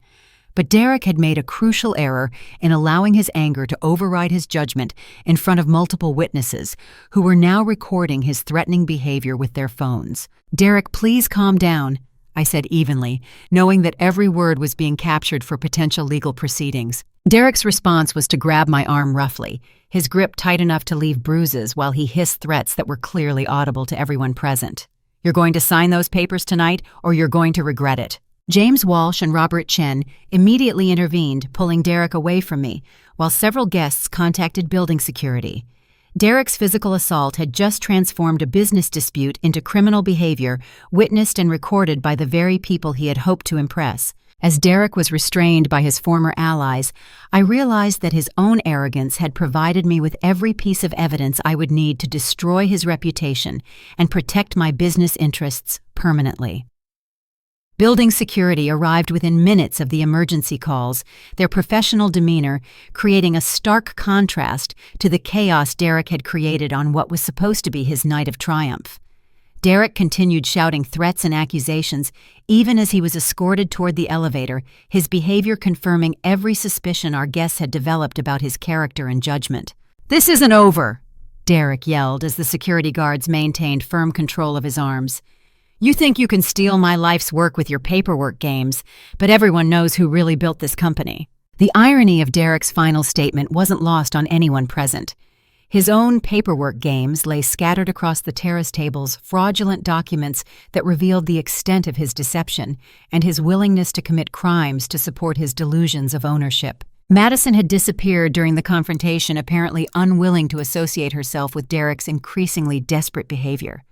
But Derek had made a crucial error in allowing his anger to override his judgment in front of multiple witnesses, who were now recording his threatening behavior with their phones. "Derek, please calm down," I said evenly, knowing that every word was being captured for potential legal proceedings. Derek's response was to grab my arm roughly, his grip tight enough to leave bruises while he hissed threats that were clearly audible to everyone present. "You're going to sign those papers tonight, or you're going to regret it." James Walsh and Robert Chen immediately intervened, pulling Derek away from me, while several guests contacted building security. Derek's physical assault had just transformed a business dispute into criminal behavior witnessed and recorded by the very people he had hoped to impress. As Derek was restrained by his former allies, I realized that his own arrogance had provided me with every piece of evidence I would need to destroy his reputation and protect my business interests permanently. Building security arrived within minutes of the emergency calls, their professional demeanor creating a stark contrast to the chaos Derek had created on what was supposed to be his night of triumph. Derek continued shouting threats and accusations, even as he was escorted toward the elevator, his behavior confirming every suspicion our guests had developed about his character and judgment. "This isn't over," Derek yelled as the security guards maintained firm control of his arms. "You think you can steal my life's work with your paperwork games, but everyone knows who really built this company." The irony of Derek's final statement wasn't lost on anyone present. His own paperwork games lay scattered across the terrace tables, fraudulent documents that revealed the extent of his deception and his willingness to commit crimes to support his delusions of ownership. Madison had disappeared during the confrontation, apparently unwilling to associate herself with Derek's increasingly desperate behavior.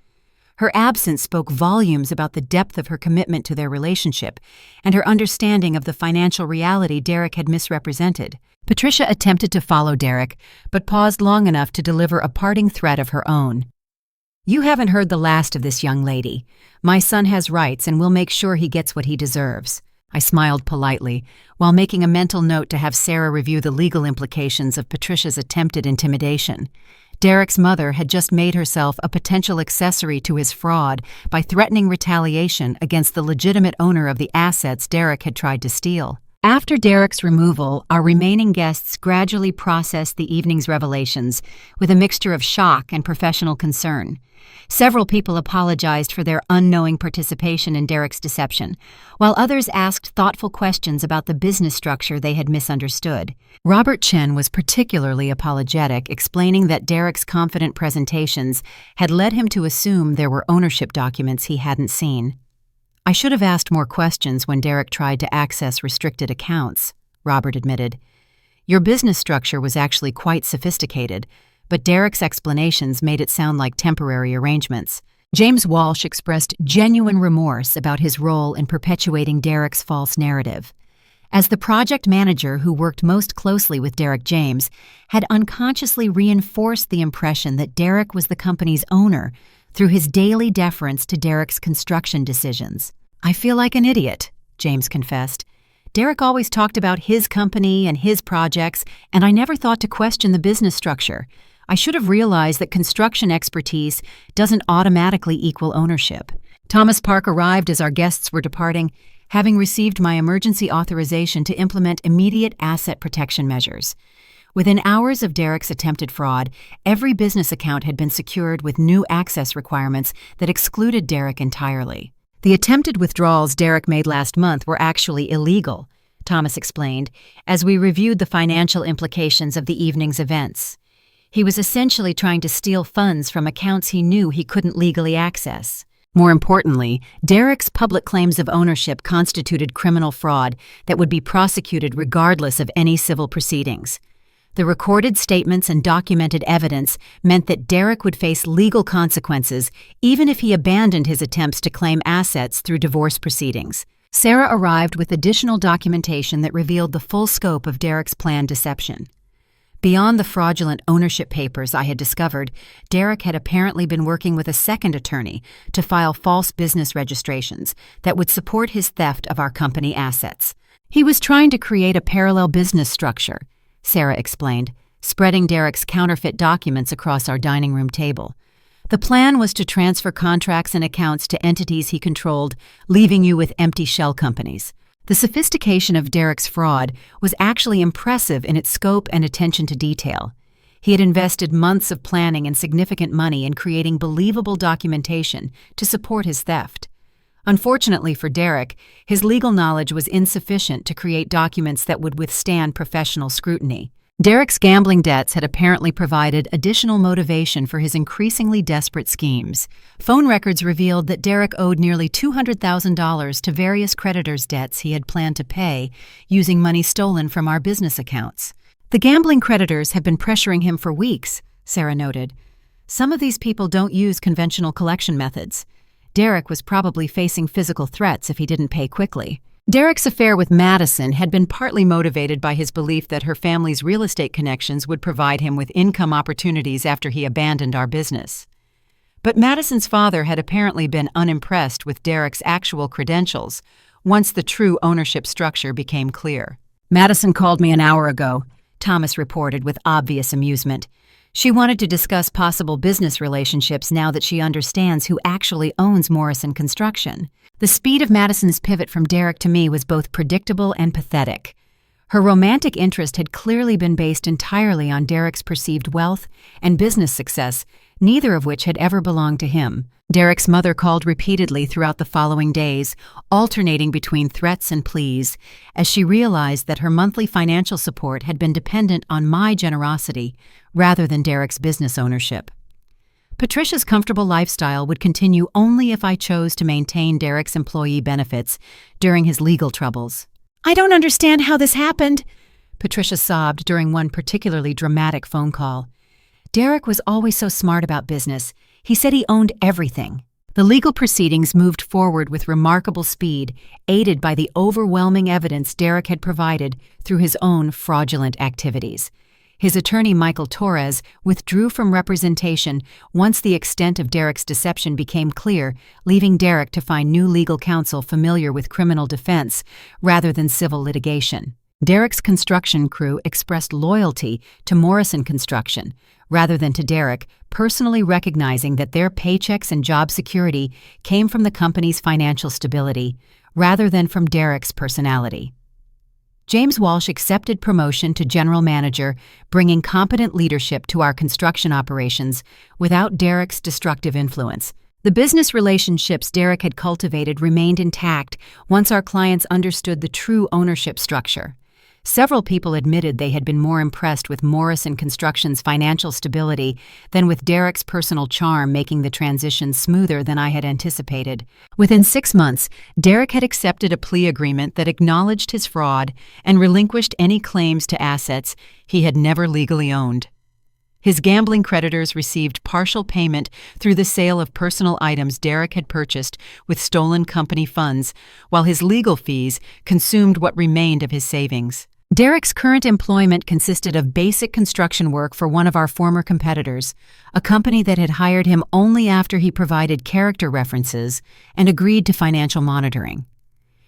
Her absence spoke volumes about the depth of her commitment to their relationship and her understanding of the financial reality Derek had misrepresented. Patricia attempted to follow Derek, but paused long enough to deliver a parting threat of her own. "You haven't heard the last of this young lady. My son has rights and we'll make sure he gets what he deserves." I smiled politely, while making a mental note to have Sarah review the legal implications of Patricia's attempted intimidation. Derek's mother had just made herself a potential accessory to his fraud by threatening retaliation against the legitimate owner of the assets Derek had tried to steal. After Derek's removal, our remaining guests gradually processed the evening's revelations with a mixture of shock and professional concern. Several people apologized for their unknowing participation in Derek's deception, while others asked thoughtful questions about the business structure they had misunderstood. Robert Chen was particularly apologetic, explaining that Derek's confident presentations had led him to assume there were ownership documents he hadn't seen. "I should have asked more questions when Derek tried to access restricted accounts," Robert admitted. "Your business structure was actually quite sophisticated, but Derek's explanations made it sound like temporary arrangements." James Walsh expressed genuine remorse about his role in perpetuating Derek's false narrative. As the project manager who worked most closely with Derek, James had unconsciously reinforced the impression that Derek was the company's owner through his daily deference to Derek's construction decisions. "I feel like an idiot," James confessed. "Derek always talked about his company and his projects, and I never thought to question the business structure. I should have realized that construction expertise doesn't automatically equal ownership." Thomas Park arrived as our guests were departing, having received my emergency authorization to implement immediate asset protection measures. Within hours of Derek's attempted fraud, every business account had been secured with new access requirements that excluded Derek entirely. "The attempted withdrawals Derek made last month were actually illegal," Thomas explained, as we reviewed the financial implications of the evening's events. He was essentially trying to steal funds from accounts he knew he couldn't legally access. More importantly, Derek's public claims of ownership constituted criminal fraud that would be prosecuted regardless of any civil proceedings. The recorded statements and documented evidence meant that Derek would face legal consequences even if he abandoned his attempts to claim assets through divorce proceedings. Sarah arrived with additional documentation that revealed the full scope of Derek's planned deception. Beyond the fraudulent ownership papers I had discovered, Derek had apparently been working with a second attorney to file false business registrations that would support his theft of our company assets. He was trying to create a parallel business structure, Sarah explained, spreading Derek's counterfeit documents across our dining room table. The plan was to transfer contracts and accounts to entities he controlled, leaving you with empty shell companies. The sophistication of Derek's fraud was actually impressive in its scope and attention to detail. He had invested months of planning and significant money in creating believable documentation to support his theft. Unfortunately for Derek, his legal knowledge was insufficient to create documents that would withstand professional scrutiny. Derek's gambling debts had apparently provided additional motivation for his increasingly desperate schemes. Phone records revealed that Derek owed nearly $200,000 to various creditors' debts he had planned to pay using money stolen from our business accounts. "The gambling creditors have been pressuring him for weeks," Sarah noted. "Some of these people don't use conventional collection methods. Derek was probably facing physical threats if he didn't pay quickly." Derek's affair with Madison had been partly motivated by his belief that her family's real estate connections would provide him with income opportunities after he abandoned our business. But Madison's father had apparently been unimpressed with Derek's actual credentials once the true ownership structure became clear. "Madison called me an hour ago," Thomas reported with obvious amusement. She wanted to discuss possible business relationships now that she understands who actually owns Morrison Construction. The speed of Madison's pivot from Derek to me was both predictable and pathetic. Her romantic interest had clearly been based entirely on Derek's perceived wealth and business success, neither of which had ever belonged to him. Derek's mother called repeatedly throughout the following days, alternating between threats and pleas, as she realized that her monthly financial support had been dependent on my generosity rather than Derek's business ownership. Patricia's comfortable lifestyle would continue only if I chose to maintain Derek's employee benefits during his legal troubles. "I don't understand how this happened," Patricia sobbed during one particularly dramatic phone call. "Derek was always so smart about business. He said he owned everything." The legal proceedings moved forward with remarkable speed, aided by the overwhelming evidence Derek had provided through his own fraudulent activities. His attorney, Michael Torres, withdrew from representation once the extent of Derek's deception became clear, leaving Derek to find new legal counsel familiar with criminal defense rather than civil litigation. Derek's construction crew expressed loyalty to Morrison Construction rather than to Derek, personally recognizing that their paychecks and job security came from the company's financial stability rather than from Derek's personality. James Walsh accepted promotion to general manager, bringing competent leadership to our construction operations without Derek's destructive influence. The business relationships Derek had cultivated remained intact once our clients understood the true ownership structure. Several people admitted they had been more impressed with Morrison Construction's financial stability than with Derek's personal charm, making the transition smoother than I had anticipated. Within 6 months, Derek had accepted a plea agreement that acknowledged his fraud and relinquished any claims to assets he had never legally owned. His gambling creditors received partial payment through the sale of personal items Derek had purchased with stolen company funds, while his legal fees consumed what remained of his savings. Derek's current employment consisted of basic construction work for one of our former competitors, a company that had hired him only after he provided character references and agreed to financial monitoring.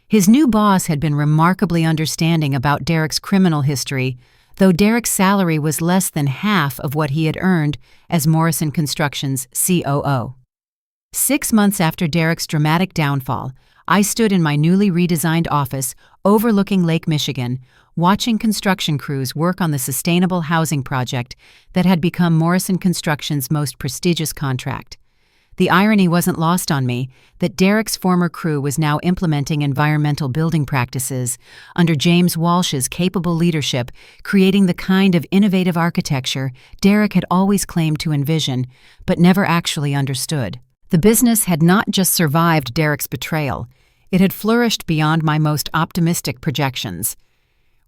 His new boss had been remarkably understanding about Derek's criminal history, though Derek's salary was less than half of what he had earned as Morrison Construction's COO. 6 months after Derek's dramatic downfall, I stood in my newly redesigned office overlooking Lake Michigan, watching construction crews work on the sustainable housing project that had become Morrison Construction's most prestigious contract. The irony wasn't lost on me that Derek's former crew was now implementing environmental building practices under James Walsh's capable leadership, creating the kind of innovative architecture Derek had always claimed to envision, but never actually understood. The business had not just survived Derek's betrayal, it had flourished beyond my most optimistic projections.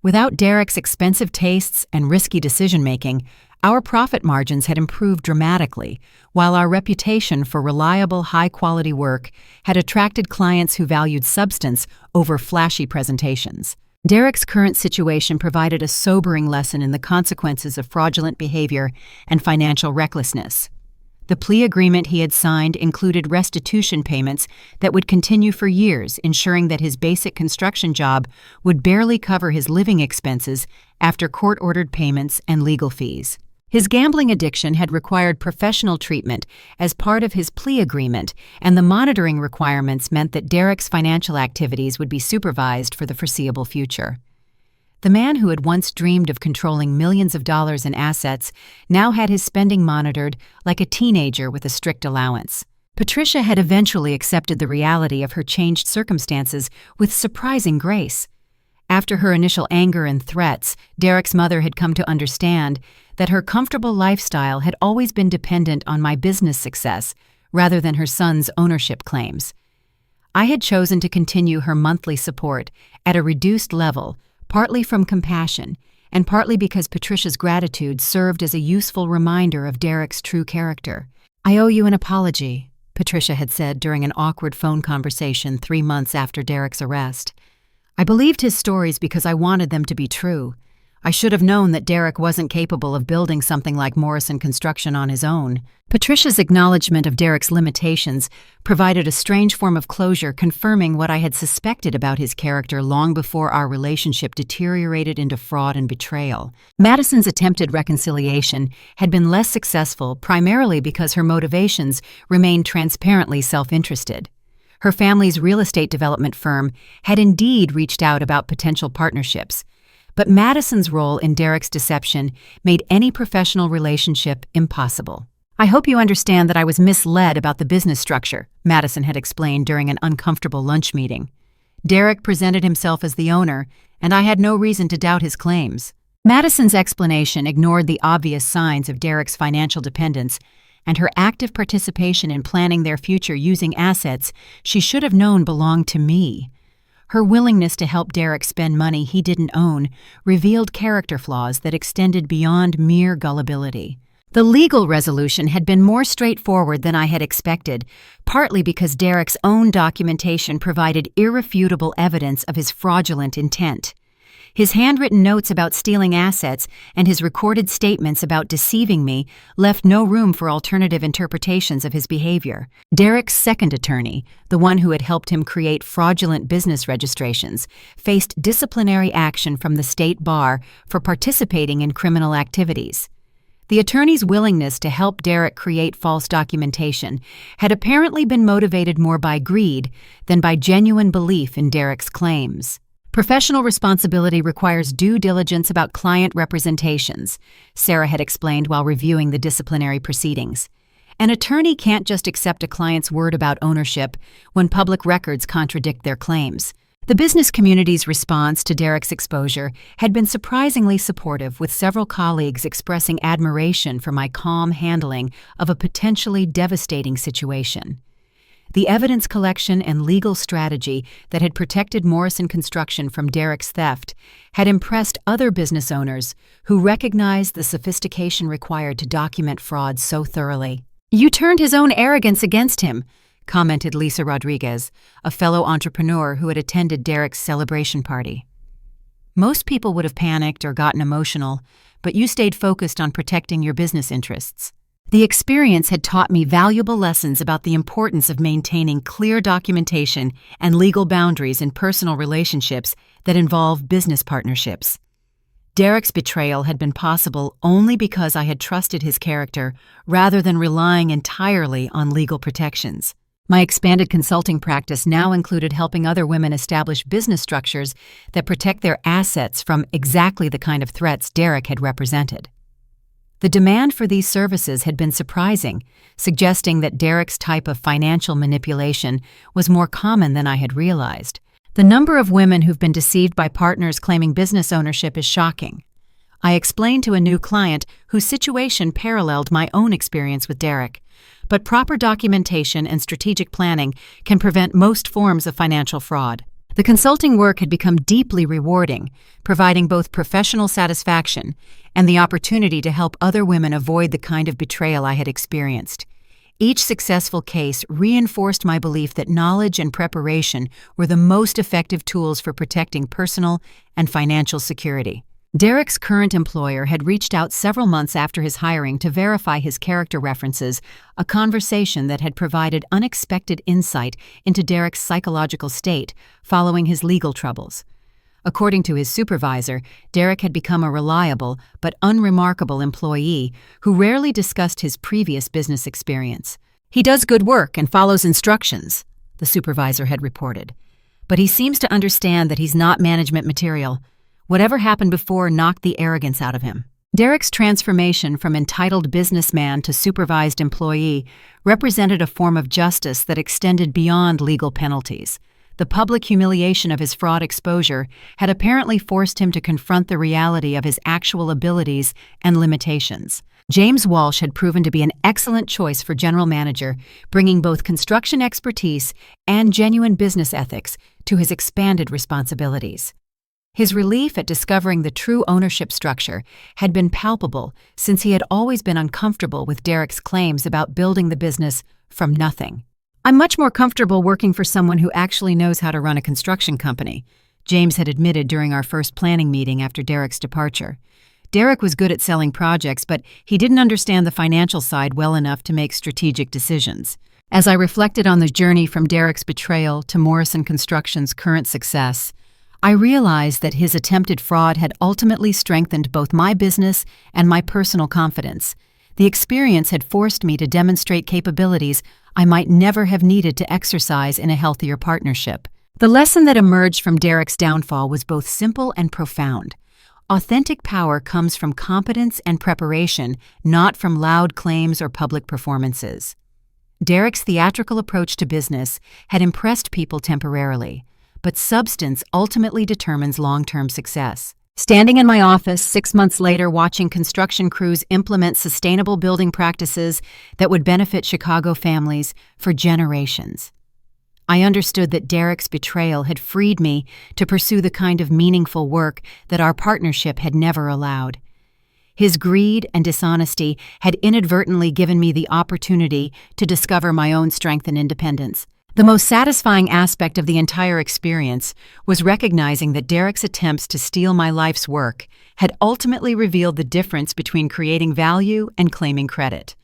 Without Derek's expensive tastes and risky decision-making, our profit margins had improved dramatically, while our reputation for reliable, high-quality work had attracted clients who valued substance over flashy presentations. Derek's current situation provided a sobering lesson in the consequences of fraudulent behavior and financial recklessness. The plea agreement he had signed included restitution payments that would continue for years, ensuring that his basic construction job would barely cover his living expenses after court-ordered payments and legal fees. His gambling addiction had required professional treatment as part of his plea agreement, and the monitoring requirements meant that Derek's financial activities would be supervised for the foreseeable future. The man who had once dreamed of controlling millions of dollars in assets now had his spending monitored like a teenager with a strict allowance. Patricia had eventually accepted the reality of her changed circumstances with surprising grace. After her initial anger and threats, Derek's mother had come to understand that her comfortable lifestyle had always been dependent on my business success rather than her son's ownership claims. I had chosen to continue her monthly support at a reduced level, partly from compassion, and partly because Patricia's gratitude served as a useful reminder of Derek's true character. "I owe you an apology," Patricia had said during an awkward phone conversation 3 months after Derek's arrest. "I believed his stories because I wanted them to be true. I should have known that Derek wasn't capable of building something like Morrison Construction on his own. Patricia's acknowledgement of Derek's limitations provided a strange form of closure, confirming what I had suspected about his character long before our relationship deteriorated into fraud and betrayal. Madison's attempted reconciliation had been less successful, primarily because her motivations remained transparently self-interested. Her family's real estate development firm had indeed reached out about potential partnerships, but Madison's role in Derek's deception made any professional relationship impossible. I hope you understand that I was misled about the business structure, Madison had explained during an uncomfortable lunch meeting. Derek presented himself as the owner, and I had no reason to doubt his claims. Madison's explanation ignored the obvious signs of Derek's financial dependence and her active participation in planning their future using assets she should have known belonged to me. Her willingness to help Derek spend money he didn't own revealed character flaws that extended beyond mere gullibility. The legal resolution had been more straightforward than I had expected, partly because Derek's own documentation provided irrefutable evidence of his fraudulent intent. His handwritten notes about stealing assets and his recorded statements about deceiving me left no room for alternative interpretations of his behavior. Derek's second attorney, the one who had helped him create fraudulent business registrations, faced disciplinary action from the state bar for participating in criminal activities. The attorney's willingness to help Derek create false documentation had apparently been motivated more by greed than by genuine belief in Derek's claims. Professional responsibility requires due diligence about client representations, Sarah had explained while reviewing the disciplinary proceedings. An attorney can't just accept a client's word about ownership when public records contradict their claims. The business community's response to Derek's exposure had been surprisingly supportive, with several colleagues expressing admiration for my calm handling of a potentially devastating situation. The evidence collection and legal strategy that had protected Morrison Construction from Derek's theft had impressed other business owners who recognized the sophistication required to document fraud so thoroughly. "You turned his own arrogance against him," commented Lisa Rodriguez, a fellow entrepreneur who had attended Derek's celebration party. "Most people would have panicked or gotten emotional, but you stayed focused on protecting your business interests." The experience had taught me valuable lessons about the importance of maintaining clear documentation and legal boundaries in personal relationships that involve business partnerships. Derek's betrayal had been possible only because I had trusted his character rather than relying entirely on legal protections. My expanded consulting practice now included helping other women establish business structures that protect their assets from exactly the kind of threats Derek had represented. The demand for these services had been surprising, suggesting that Derek's type of financial manipulation was more common than I had realized. The number of women who've been deceived by partners claiming business ownership is shocking. I explained to a new client whose situation paralleled my own experience with Derek, but proper documentation and strategic planning can prevent most forms of financial fraud. The consulting work had become deeply rewarding, providing both professional satisfaction and the opportunity to help other women avoid the kind of betrayal I had experienced. Each successful case reinforced my belief that knowledge and preparation were the most effective tools for protecting personal and financial security. Derek's current employer had reached out several months after his hiring to verify his character references, a conversation that had provided unexpected insight into Derek's psychological state following his legal troubles. According to his supervisor, Derek had become a reliable but unremarkable employee who rarely discussed his previous business experience. "He does good work and follows instructions," the supervisor had reported. "But he seems to understand that he's not management material. Whatever happened before knocked the arrogance out of him." Derek's transformation from entitled businessman to supervised employee represented a form of justice that extended beyond legal penalties. The public humiliation of his fraud exposure had apparently forced him to confront the reality of his actual abilities and limitations. James Walsh had proven to be an excellent choice for general manager, bringing both construction expertise and genuine business ethics to his expanded responsibilities. His relief at discovering the true ownership structure had been palpable, since he had always been uncomfortable with Derek's claims about building the business from nothing. "I'm much more comfortable working for someone who actually knows how to run a construction company," James had admitted during our first planning meeting after Derek's departure. Derek was good at selling projects, but he didn't understand the financial side well enough to make strategic decisions. As I reflected on the journey from Derek's betrayal to Morrison Construction's current success, I realized that his attempted fraud had ultimately strengthened both my business and my personal confidence. The experience had forced me to demonstrate capabilities I might never have needed to exercise in a healthier partnership. The lesson that emerged from Derek's downfall was both simple and profound. Authentic power comes from competence and preparation, not from loud claims or public performances. Derek's theatrical approach to business had impressed people temporarily, but substance ultimately determines long-term success. Standing in my office 6 months later watching construction crews implement sustainable building practices that would benefit Chicago families for generations, I understood that Derek's betrayal had freed me to pursue the kind of meaningful work that our partnership had never allowed. His greed and dishonesty had inadvertently given me the opportunity to discover my own strength and independence. The most satisfying aspect of the entire experience was recognizing that Derek's attempts to steal my life's work had ultimately revealed the difference between creating value and claiming credit.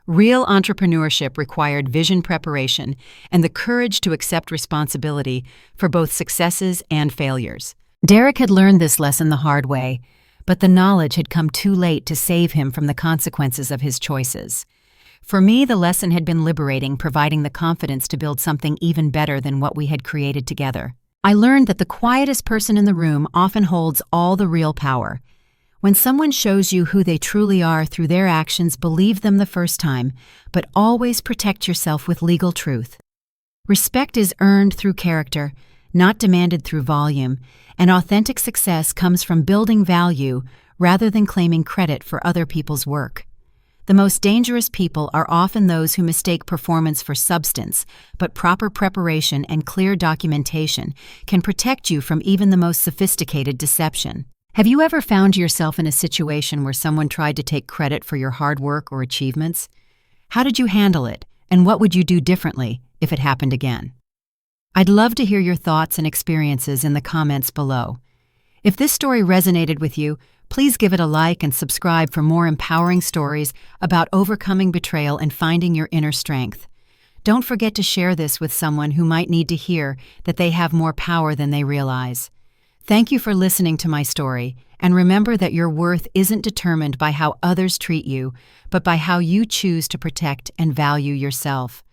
Real entrepreneurship required vision preparation and the courage to accept responsibility for both successes and failures. Derek had learned this lesson the hard way, but the knowledge had come too late to save him from the consequences of his choices. For me, the lesson had been liberating, providing the confidence to build something even better than what we had created together. I learned that the quietest person in the room often holds all the real power. When someone shows you who they truly are through their actions, believe them the first time, but always protect yourself with legal truth. Respect is earned through character, not demanded through volume, and authentic success comes from building value rather than claiming credit for other people's work. The most dangerous people are often those who mistake performance for substance, but proper preparation and clear documentation can protect you from even the most sophisticated deception. Have you ever found yourself in a situation where someone tried to take credit for your hard work or achievements? How did you handle it, and what would you do differently if it happened again? I'd love to hear your thoughts and experiences in the comments below. If this story resonated with you, please give it a like and subscribe for more empowering stories about overcoming betrayal and finding your inner strength. Don't forget to share this with someone who might need to hear that they have more power than they realize. Thank you for listening to my story, and remember that your worth isn't determined by how others treat you, but by how you choose to protect and value yourself.